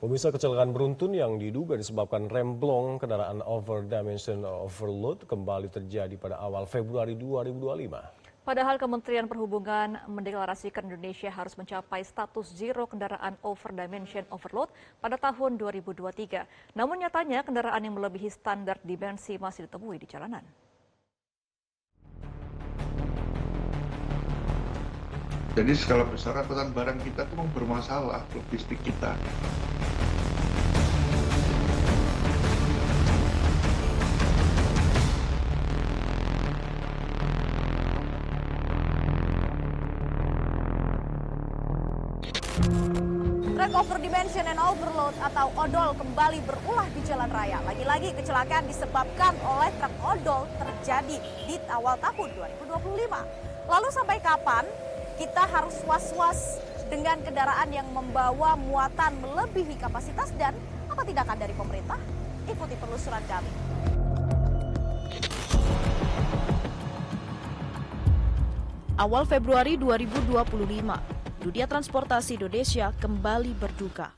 Pemirsa, kecelakaan beruntun yang diduga disebabkan remblong kendaraan over dimension overload kembali terjadi pada awal Februari 2025. Padahal Kementerian Perhubungan mendeklarasikan Indonesia harus mencapai status zero kendaraan over dimension overload pada tahun 2023. Namun nyatanya kendaraan yang melebihi standar dimensi masih ditemui di jalanan. Jadi skala besar angkutan barang kita tuh bermasalah, logistik kita. Truk over dimension and overload atau odol kembali berulah di jalan raya. Lagi-lagi kecelakaan disebabkan oleh truk odol terjadi di awal tahun 2025. Lalu sampai kapan kita harus was-was dengan kendaraan yang membawa muatan melebihi kapasitas dan apa tindakan dari pemerintah? Ikuti penelusuran kami. Awal Februari 2025. Dunia transportasi Indonesia kembali berduka.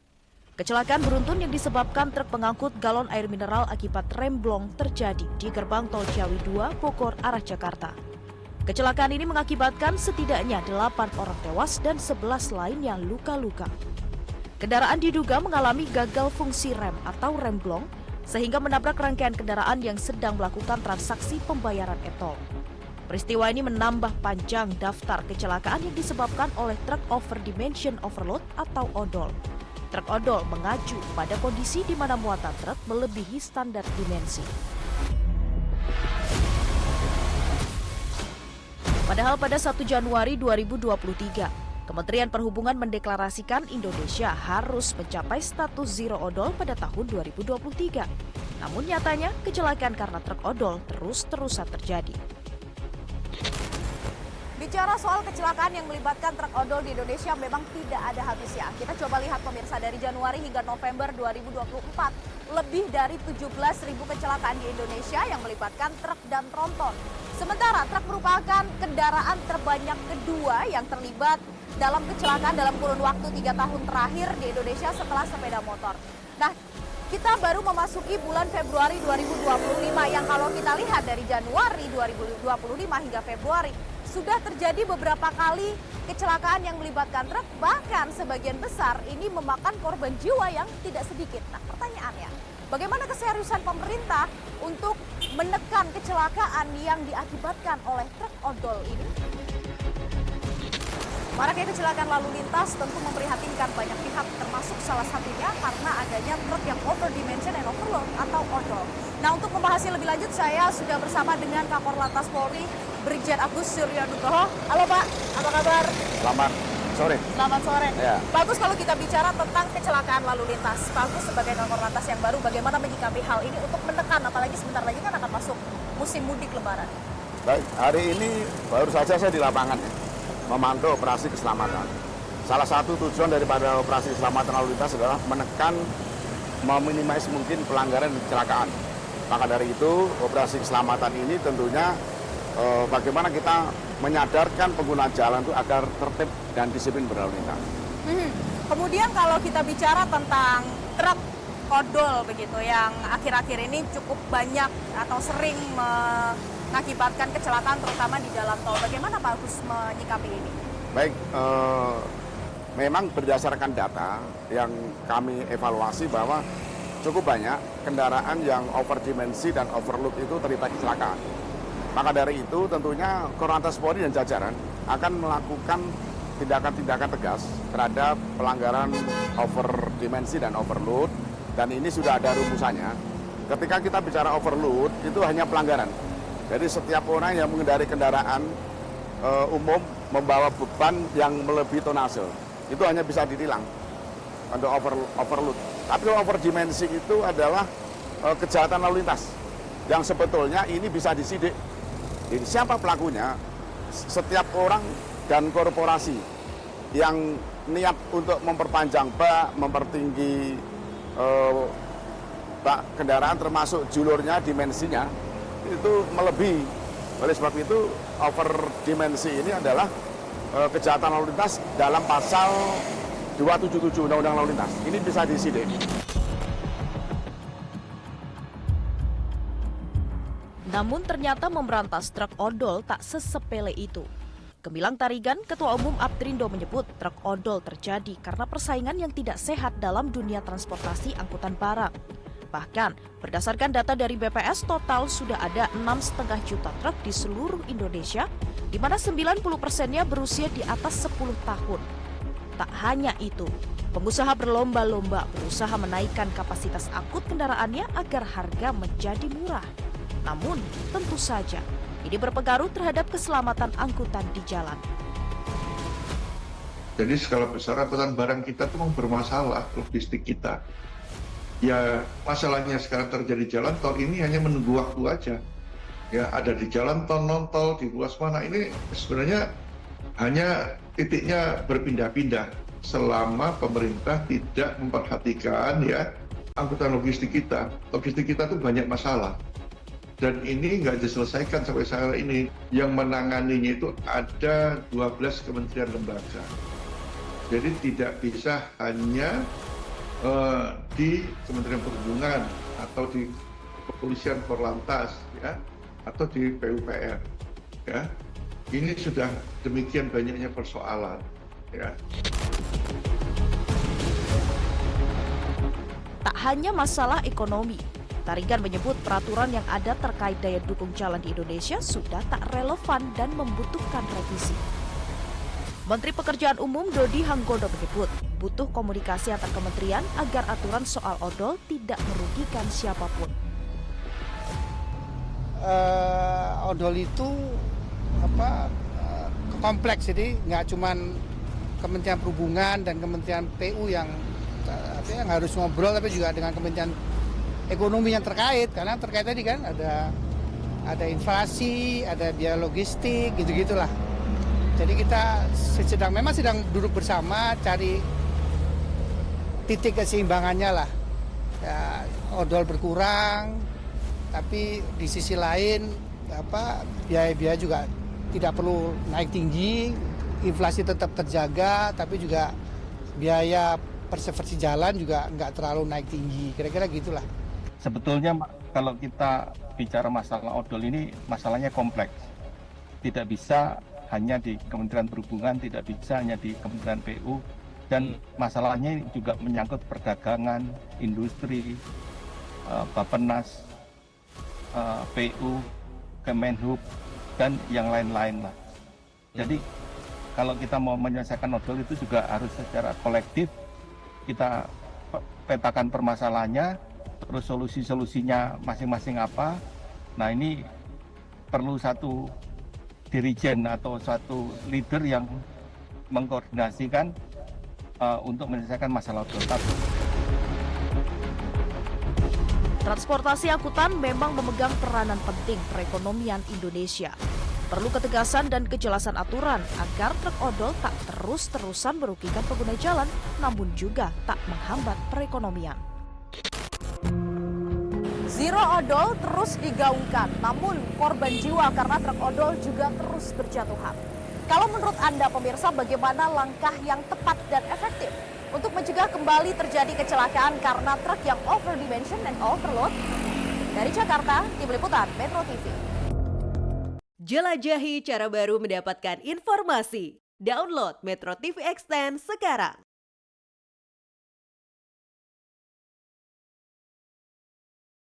Kecelakaan beruntun yang disebabkan truk pengangkut galon air mineral akibat remblong terjadi di gerbang tol Ciawi 2 Bogor arah Jakarta. Kecelakaan ini mengakibatkan setidaknya 8 orang tewas dan 11 lainnya luka-luka. Kendaraan diduga mengalami gagal fungsi rem atau remblong sehingga menabrak rangkaian kendaraan yang sedang melakukan transaksi pembayaran e-tol. Peristiwa ini menambah panjang daftar kecelakaan yang disebabkan oleh truk over dimension overload atau odol. Truk odol mengacu pada kondisi di mana muatan truk melebihi standar dimensi. Padahal pada 1 Januari 2023, Kementerian Perhubungan mendeklarasikan Indonesia harus mencapai status zero odol pada tahun 2023. Namun nyatanya kecelakaan karena truk odol terus-terusan terjadi. Bicara soal kecelakaan yang melibatkan truk odol di Indonesia memang tidak ada habisnya. Kita coba lihat pemirsa, dari Januari hingga November 2024, lebih dari 17.000 kecelakaan di Indonesia yang melibatkan truk dan tronton. Sementara truk merupakan kendaraan terbanyak kedua yang terlibat dalam kecelakaan dalam kurun waktu 3 tahun terakhir di Indonesia setelah sepeda motor. Nah, kita baru memasuki bulan Februari 2025 yang kalau kita lihat dari Januari 2025 hingga Februari, sudah terjadi beberapa kali kecelakaan yang melibatkan truk, bahkan sebagian besar ini memakan korban jiwa yang tidak sedikit. Nah, pertanyaannya, bagaimana keseriusan pemerintah untuk menekan kecelakaan yang diakibatkan oleh truk odol ini? Maraknya kecelakaan lalu lintas tentu memprihatinkan banyak pihak, termasuk salah satunya karena adanya truk yang over dimension and overload atau odol. Nah, untuk membahasnya lebih lanjut, saya sudah bersama dengan Kakor Lantas Polri, Brigjen Agus Suryanugroho. Halo Pak, apa kabar? Selamat sore. Selamat sore. Ya. Pak Agus, kalau kita bicara tentang kecelakaan lalu lintas, Pak Agus sebagai Kakor Lantas yang baru, bagaimana menyikapi hal ini untuk menekan, apalagi sebentar lagi kan akan masuk musim mudik Lebaran? Baik, hari ini baru saja saya di lapangan ya, memantau operasi keselamatan. Salah satu tujuan daripada operasi keselamatan lalu lintas adalah menekan, meminimais mungkin pelanggaran dan kecelakaan. Maka dari itu, operasi keselamatan ini tentunya bagaimana kita menyadarkan pengguna jalan itu agar tertib dan disiplin berlalu lintas. Kemudian kalau kita bicara tentang truk odol begitu yang akhir-akhir ini cukup banyak atau sering mengakibatkan kecelakaan terutama di dalam tol, bagaimana Pak Agus menyikapi ini? Baik, memang berdasarkan data yang kami evaluasi bahwa cukup banyak kendaraan yang overdimensi dan overload itu terlibat kecelakaan. Maka dari itu tentunya Korlantas Polri dan jajaran akan melakukan tindakan-tindakan tegas terhadap pelanggaran overdimensi dan overload, dan ini sudah ada rumusannya. Ketika kita bicara overload itu hanya pelanggaran. Jadi setiap orang yang mengendari kendaraan umum membawa beban yang melebihi tonase itu hanya bisa ditilang untuk overload. Tapi overdimensi itu adalah kejahatan lalu lintas yang sebetulnya ini bisa disidik. Jadi siapa pelakunya? Setiap orang dan korporasi yang niat untuk memperpanjang bak, mempertinggi bak kendaraan termasuk julurnya, dimensinya, itu melebihi. Oleh sebab itu, overdimensi ini adalah kejahatan lalu lintas dalam pasal 277 Undang-Undang Lalu Lintas. Ini bisa disidik. Namun ternyata memberantas truk odol tak sesepele itu. Gemilang Tarigan, Ketua Umum Aptrindo menyebut truk odol terjadi karena persaingan yang tidak sehat dalam dunia transportasi angkutan barang. Bahkan, berdasarkan data dari BPS, total sudah ada 6,5 juta truk di seluruh Indonesia, di mana 90%-nya berusia di atas 10 tahun. Tak hanya itu, pengusaha berlomba-lomba berusaha menaikkan kapasitas angkut kendaraannya agar harga menjadi murah. Namun, tentu saja, ini berpengaruh terhadap keselamatan angkutan di jalan. Jadi skala besar angkutan barang kita tuh bermasalah, logistik kita. Ya masalahnya sekarang terjadi jalan tol ini hanya menunggu waktu aja. Ya ada di jalan tol, non tol, di ruas mana, ini sebenarnya hanya titiknya berpindah-pindah selama pemerintah tidak memperhatikan ya angkutan logistik kita. Logistik kita tuh banyak masalah. Dan ini nggak diselesaikan sampai saat ini. Yang menanganinya itu ada 12 kementerian lembaga. Jadi tidak bisa hanya di Kementerian Perhubungan atau di Kepolisian Korlantas, ya, atau di PUPR. Ya. Ini sudah demikian banyaknya persoalan. Ya. Tak hanya masalah ekonomi, Tarigan menyebut peraturan yang ada terkait daya dukung jalan di Indonesia sudah tak relevan dan membutuhkan revisi. Menteri Pekerjaan Umum Dodi Hanggondo menyebut butuh komunikasi antar kementerian agar aturan soal odol tidak merugikan siapapun. Odol itu kompleks, jadi nggak cuman Kementerian Perhubungan dan Kementerian PU yang harus ngobrol, tapi juga dengan Kementerian Ekonomi yang terkait, karena terkait tadi kan ada inflasi, ada biaya logistik, gitu-gitulah. Jadi kita memang sedang duduk bersama cari titik keseimbangannya lah. Ya, odol berkurang, tapi di sisi lain biaya-biaya juga tidak perlu naik tinggi, inflasi tetap terjaga, tapi juga biaya preservasi jalan juga nggak terlalu naik tinggi. Kira-kira gitulah. Sebetulnya kalau kita bicara masalah odol ini, masalahnya kompleks. Tidak bisa hanya di Kementerian Perhubungan, tidak bisa hanya di Kementerian PU, dan masalahnya juga menyangkut perdagangan, industri, Bappenas, PU, Kemenhub, dan yang lain-lain lah. Jadi kalau kita mau menyelesaikan odol itu juga harus secara kolektif kita petakan permasalahannya, terus solusi-solusinya masing-masing apa. Nah ini perlu satu dirijen atau satu leader yang mengkoordinasikan untuk menyelesaikan masalah odol. Transportasi angkutan memang memegang peranan penting perekonomian Indonesia. Perlu ketegasan dan kejelasan aturan agar truk odol tak terus-terusan merugikan pengguna jalan, namun juga tak menghambat perekonomian. Zero odol terus digaungkan, namun korban jiwa karena truk odol juga terus berjatuhan. Kalau menurut Anda pemirsa, bagaimana langkah yang tepat dan efektif untuk mencegah kembali terjadi kecelakaan karena truk yang overdimension dan overload? Dari Jakarta, Tim Liputan Metro TV. Jelajahi cara baru mendapatkan informasi. Download Metro TV Extend sekarang.